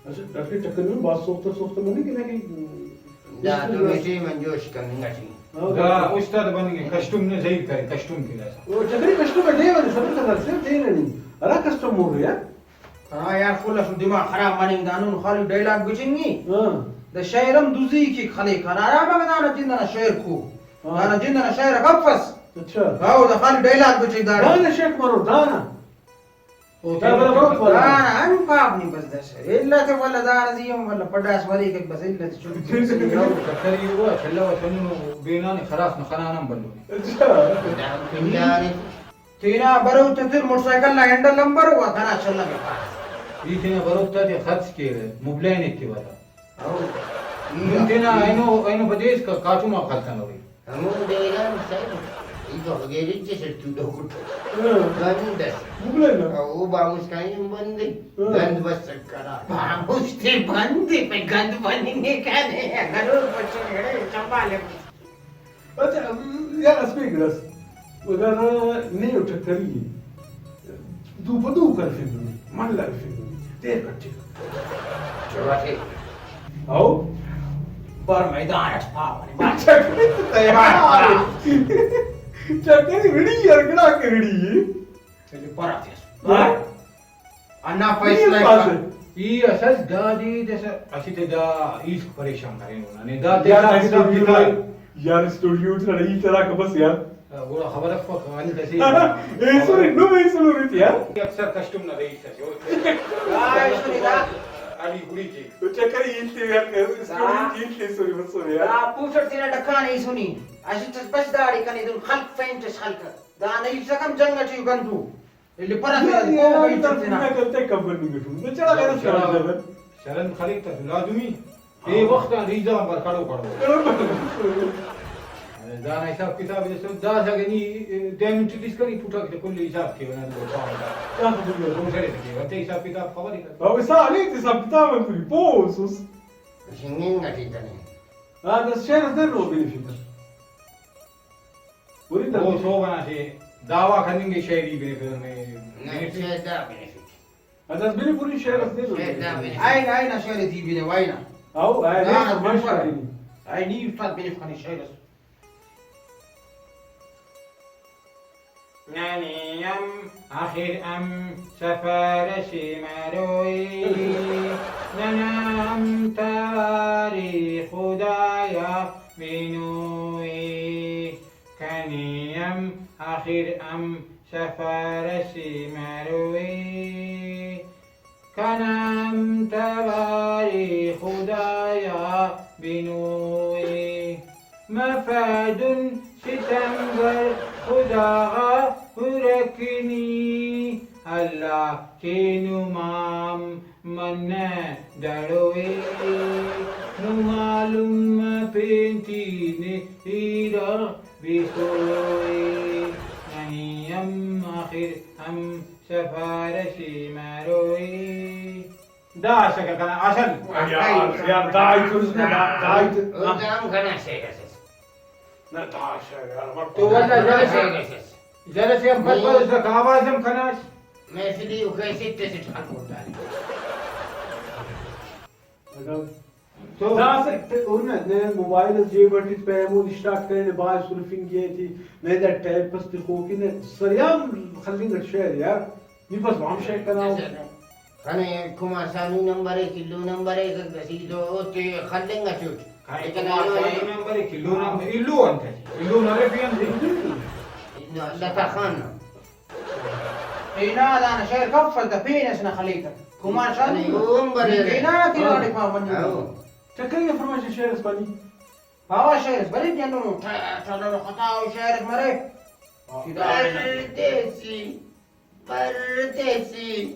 عشان تعرفين تكلمون بعض صوت مني كده كي لا تمشي من جوش كان نجي لا استاذ بني كشتم ने सही करे कस्टम के लिए وتكلم كشتومة دايما سبت غرسير دايما أنا كشتوم مر يا यार खुला सुन दिमाग खराब मानिंग दानु खाली डायलॉग बिचिंगी द शायरम दुजी की खाली खरारा बगदाना जिंदना शायर को दाना जिंदना शायर कफस अच्छा हाउ द खाली डायलॉग बिचिंग دانا شيك مرو دانا दाना अन पाप नहीं बस दस इल्ला तो वला दाना जियम वला पडास वाली के बस इल्ला तो करी हुआ चला वसनु बेना ने खलास न खाना नाम बल्लो यार तीना बरो ततिर मोटरसाइकिल ना हैंडल नंबर हुआ था ना चलना के पास ये तीना बरो ते खर्च के मोबाइल के वाला तीना आइनो बदेश का काचू मा खर्च ना होई हम देगा सही इधर गेरी जैसे तू दो कुछ गंद مبلغ वो बामुस का ही बंद गंद बस करा बामुस ते बंद पे गंद बनेंगे क्या नहीं अगर बच्चे मेरे संभाले अच्छा يا اسمعك بس وده نيو تكريه دوك الفيلم مالا الفيلم دير كتير चलो او पर मैदान पावन चक्कर रेडी यार कड़ा के रेडी चलो पर आते अन्ना फैसला ये असस दादी जैसे अशी ते दा इस परेशान करेन ने दा यार स्टूडियो चला रही तरह का बस यार वो खबर फक वाली तसी ايه سوري نو ايه سوري يا اكثر कस्टम ना रही तसी काय सुनीता अली गुड़ी जी चक्कर يلتي यार स्टूडियो يلتي سوري बस سوري यार पूछत तिने डक्का नहीं सुनी अशी बस दाढी कनी तुम खल्क फेंट खल्क दा नहीं सकम जंग ची गंदू اللي पर आते मैं गलती कब बनी बैठूं मैं चला गया शरण खरीद तो लाजमी ये वक्त रीजा पर कड़ो कड़ो दाना हिसाब किताब जैसे दा सगनी देन इंट्रोड्यूस करी फुटा के कुल हिसाब के बना दो क्या खबर है तुम करे थे वते हिसाब किताब खबर ही هو ساعة ليه تسعة كتاب في بوسوس شنين نتي تاني هذا الشيء ده هو بينفيك وريد वो सो बना से दावा करेंगे शायरी भी फिल्म में नहीं شيء ده بنفيك هذا بيني بوري شيء ده شيء ده بنفيك اين شيء دي بيني وين او لا انا ما شايفني اي دي صار بنفيك عن الشيء ده نانيم آخر أم سفارش مروي ننام تاريخ خدايا بنوي كنيم آخر أم سفارش مروي كنام تاريخ خدايا بنوي مفاد ستمبر خدا هركني الله كينو مام من دروي نمالم بنتيني إيرا بسوي نهيم آخر أم سفارشي مروي دا عشان كان عشان يا دايت دايت قدام كان شيء اساس لا تعال يا تو ولا جلس يا بطل لك آوازم خناش ما في دي وكاي ستة حلقات ثاني तो दास उन्हें ने मोबाइल जेबर्टिस पे मो स्टार्ट करने बाद सुल्फिंग की थी मैं दैट टाइप बस देखो कि ने सरयाम खलिंग शेयर यार ये बस हम शेयर कराओ खाने कुमा सानू नंबर 1 किलो नंबर 1 गसी तो ते खलेंगा चोट खाने का नंबर किलो नंबर इल्लू अंत इल्लू नरे फियन لا تخانا هنا انا شاير كفل ده فين اسنا خليتك كمان شان يوم بري هنا كده ما من تكلم فرماش شير اسباني هو شاير بري جنو ترى خطا وشاير مري پردیسی پردیسی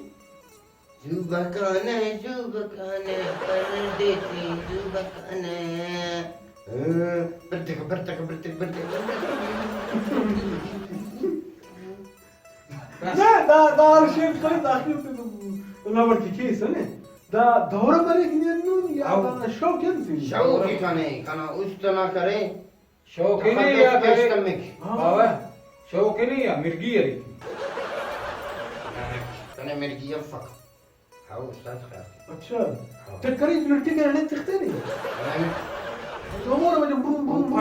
زوبکانه زوبکانه پردیسی زوبکانه برتك برتك برتك برتك ده شيء خالد اخير نمبر كيس انا ده دوره بريك نون يا انا شوك انت شوقي كان استنا करे शौकी नहीं या करे बाबा शौकी नहीं या मिर्गी है كان مرقي يفك او استاذ خير अच्छा تذكري بنرتي كان تختاري الامور ولا بروم بروم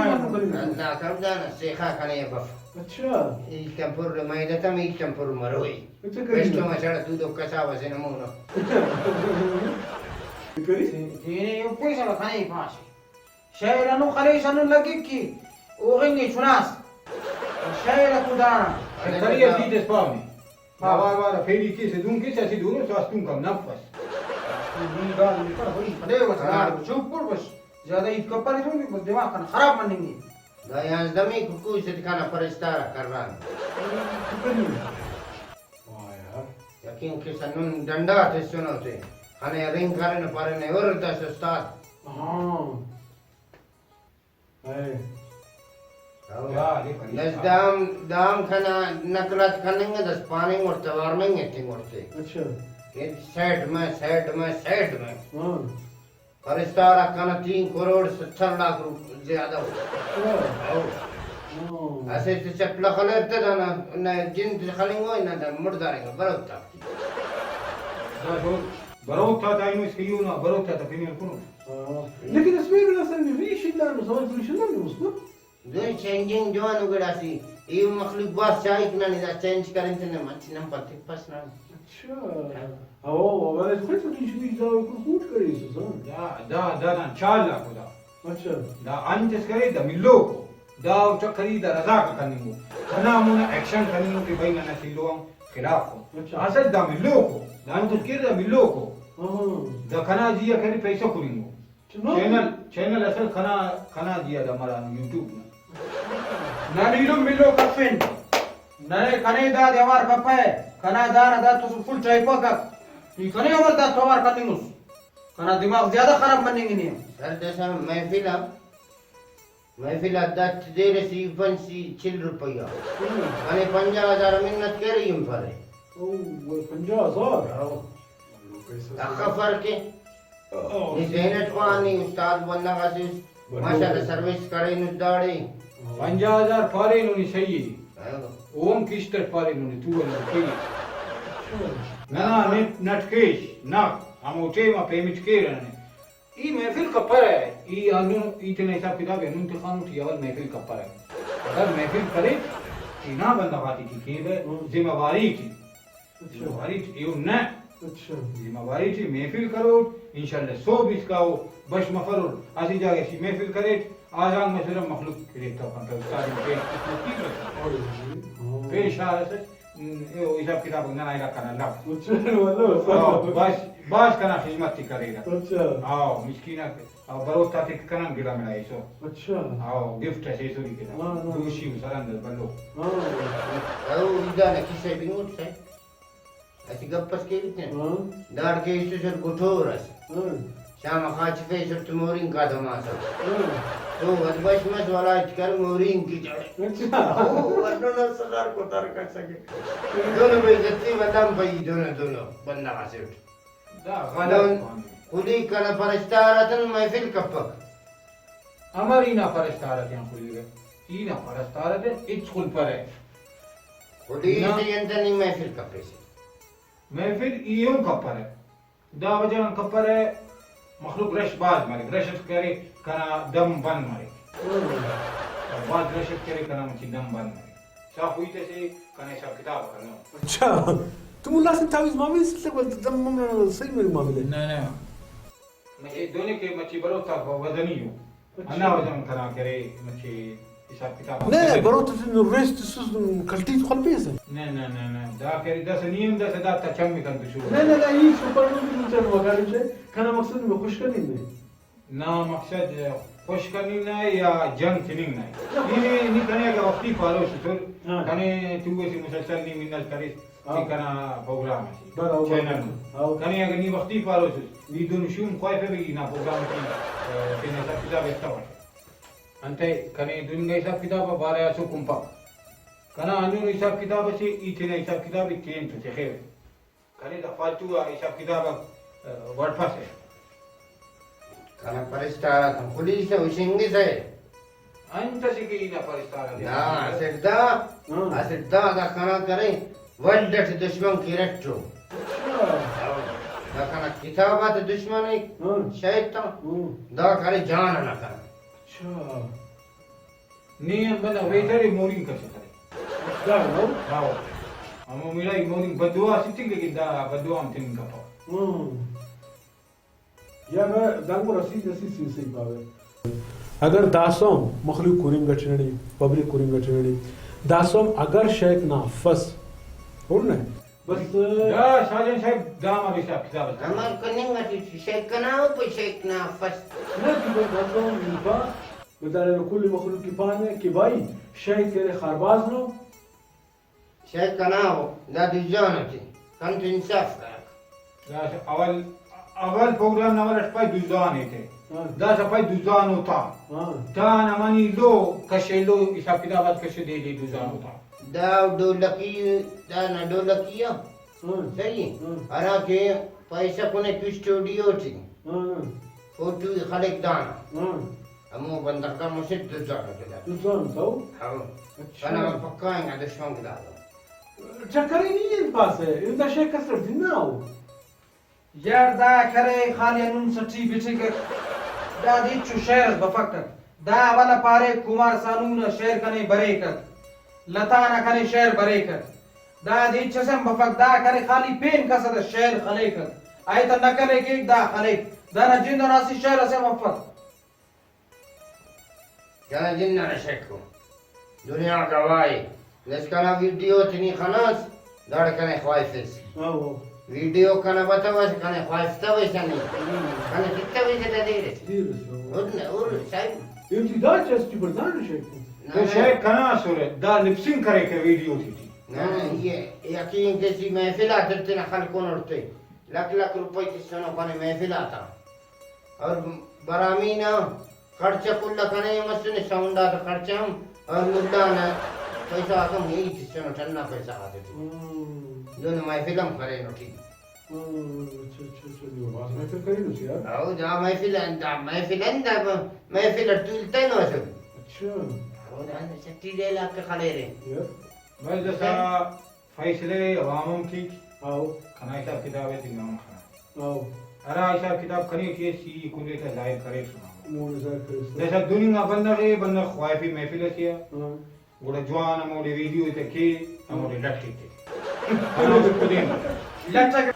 لا كردان السيخا كان يبف अच्छा يكتمبر ما يدتم يكتمبر مروي تذكري بس ما شرط دودو كسا وسنمونه تذكري تيني يبويس على خاني فاشي شايل انو خليش انو لقيكي وغني شناس شايل كودانا الطريقة دي تسمعني بار بار فيري كيس دون كيس ऐसे दोनों स्वास्थ्यों का नफस شوف بس ज्यादा يتكبر يسوي بس دماغ كان خراب مني لا يزدمي كوكو كان فرستارا كران يكين كيسنون دندا تسنوتي انا رين كارن پارن اور دس استاد اه اي دس دام خنا نکرات خننگ دس پانی اور توار میں گٹنگ ورتے अच्छा ये साइड में हाँ फरिश्तारा खाना 3 करोड़ 70 लाख ज्यादा ऐसे तो चपला खलते ना ना जिन खलेंगे ना मुर्दारेंगे बरोता बरोक था टाइम इसके यू ना बरोक था फिर कौन लेकिन इसमें भी असल में ليش لا نصور ليش لا نوصل دون चेंजिंग जवान उगड़ासी ये मखलूक बात चाहिए कि ना नहीं चेंज करें तो ना मत नम पत्ते पास ना अच्छा اوه انا كنت بدي شو يجي يكون خوت كويس صح دا ان شاء الله خدا अच्छा دا انت करे दा मिलो दा चक्करी दा रजा का करने को खाना मुना एक्शन करने को कि भाई ना सिलो खिलाफ हो अच्छा। असद दा मिलो को दा तो किर दा मिलो को اه दा खाना जिया करे पैसा करेंगे चैनल असल खाना दिया दा हमारा YouTube ना नीलम मिलो कफिन नरे कने दा देवार कपे कना दाना दा तो फुल टाइप का ये कने और दा तवार कनिमुस कना दिमाग ज्यादा खराब बननेंगे नहीं सर जैसा महफिल अद्दात दे रसी फंसी 6 रुपया मैंने 50,000 मिन्नत कर रही हूं फरे اوه 50,000 अखफर के ये जहनत पानी उस्ताद बनना कासिस माशाल्लाह सर्विस करे नुदाड़ी 50,000 फारे नुनी सही ओम किस्टर फारे नुनी तू वाला के ना नटकेश ना हम उठे मा पेमिट के रहने ई महफिल का पर है ई अनु इतने हिसाब किताब है नुन खान उठी अवल महफिल का पर है अगर महफिल करे ई ना बंदा बाती की जिम्मेवारी थी ये ना अच्छा जिम्मेवारी थी महफिल करो इंशाल्लाह 120 का हो बश मफरुल आसी जागे सी महफिल करे आजान में सिर्फ मखलूक देखता हूं तो सारी पेश आ रहा ये हिसाब किताब ना आएगा करना ला अच्छा والله बस करना खिदमत ही करेगा अच्छा आओ मिस्कीना और बरोता तक करना गिरा मेरा ऐसो अच्छा आओ गिफ्ट है ऐसो की ना हाँ, हाँ। दूषी सरंद बल्लो اه او इदाने किसे बिंगुट है ऐसी गप्पस के इतने اه दार के इस सर गुठोरस اه शाम खाच पे सर तुमोरिंग का धमासा اه तो वदबश मत वाला कर मोरिंग की जड़े अच्छा वरना न सदार को तार कर सके दोनों बेइज्जती बदम भाई दोनों बंदा से उठ दा दोन गलत खुदी कना फरिश्तारतन महफिल कपक हमारी ना परस्तारत यहाँ खुली है ई ना परस्तारत है इच्छुल पर है खुदी ना। से यंतनी महफिल कपे से मैं फिर ईयों का पर है दा वजह का पर है मखलूक रश बाज मारे रशत करे कना दम बन मारे बाद रशत करे कना मची दम बन मारे साफ हुई तैसे कने सब किताब करना अच्छा तुम لازم تعويض ما بيصير لك دم صير من ما بده नहीं मची दोनों के मची बरो था वजनी हो अना वजन करा करे मची हिसाब किताब لا بروت انه الريست سوس كلتيت خلبيسه नहीं दा करे दस नियम दस दा तचम में कर शुरू لا هي سوبر نوبل مثلا ما قالوا شيء كان مقصود انه بخش كلمه ना मकसद खुश करनी ना या जंग थिनिंग ना ये नहीं करने का वक्ती फॉलो तो हाँ। कने तू ऐसे मुसलसल नहीं मिन्नत करे हाँ। कना प्रोग्राम है बराबर। चैनल हाँ। कने अगर नहीं वक्ती फॉलो तो नी दोनों शूम कोई पे भी ना प्रोग्राम की तेने सब किताब एकता है अंते कने दुनिया हिसाब किताब बारे आसो कुंपा कना अनु हिसाब किताब से इतने हिसाब किताब केन तो खैर कने दा फालतू हिसाब किताब वर्डपास है कना फरिश्तारतन खुदी से उशिंगी से अंत से की ना परिस्तार ना सिद्धा दा कना करे वर्ल्ड दुश्मन की रट्टो दा किताबात दुश्मन है हाँ शैतान हाँ दा करे जान ना कर अच्छा नहीं बंदा वेटर मोरिंग कर सकते क्या हो हां हम मिला मोरिंग बदुआ सिटिंग लेकिन दा बदुआ हम थिंग का या मैं दांगो रसीद सी बावे अगर दासोम मखलूक कुरिम गचनड़ी पब्लिक कुरिम गचनड़ी दासोम अगर शेख नाफस उड़ने बस दा शाजन साहब दाम अभी साहब किताब हमार कनिंग गति शेख कनाओ पे शेख ना फस لا تبغى दासोम निपा بدل كل مخلوق يبانه कि भाई शेख तेरे खरबाज नो शेख कनाओ दा दुजान थी कन तो इंसाफ कर दा अवल प्रोग्राम नवर अटपाई दुजान थे हाँ दा सपाई दुजान होता हाँ दा नमानी लो कशेलो हिसाब किताब कशे दे दुजान होता दा डोलकी दा ना डोलकिया हाँ सही हाँ अरा के पैसा कोने की स्टूडियो थी हाँ फोटो खलेक दान हाँ हमो बंदा का मुझे दुजान होता तू जान तो हाँ अच्छा انا بفكرين على شلون كذا चक्कर ही नहीं है इस पास है इनका शेख कसरत दिन ना हो यार दा करे खाली अनुन सच्ची बिठी कर दा दी चुशेर बफक्कर दा वाला पारे कुमार सानून शेर कने बरे कर लताना कने शेर बरे कर दा दी चसम बफक दा करे खाली पेन कसद शेर खले कर आय त नकले के दा खले दा न जिंद नासी शेर से मफक كان جنة نشكو دنيا قواي ليش كان فيديو تني خلاص دار كان خوايفس اه فيديو كان بتوش كان خوايف توش يعني كان تتوش تدير كثير بس ودنا اور شايف انت داش استي بردان शेख तो शेख कना सुरे दा लिपसिंग करे के वीडियो थी هي يكين كسي ما فيلا ترتنا خلقون ارتي لك रुपए किसनो कने महफिला था और बरामीना खर्चा कुल्ला कने मसने साउंडा तो खर्चा हम और मुद्दा ना पैसा कम यही किसनो ठन्ना पैसा आते थे दोनों महफिलम करे नो ठीक अच्छा अच्छा अच्छा ये बात मैं फिर करी नुस यार आओ जा महफिल तुलते नो सब अच्छा आओ जा सट्टी दे ला के खड़े रे यार बस जैसा फैसले अवामों की आओ खना हिसाब किताब है तिंगाम खाना आओ अरा हिसाब किताब खनी के सी कुले का जाहिर करे सुना मोने ज़ाहिर करे जैसा दुनिया बंदा ख्वाइफी महफिल किया हाँ गोड़ा जवान मोड़े वीडियो ते के मोड़े लट्टी ते खाना तो खुद ही लट्टा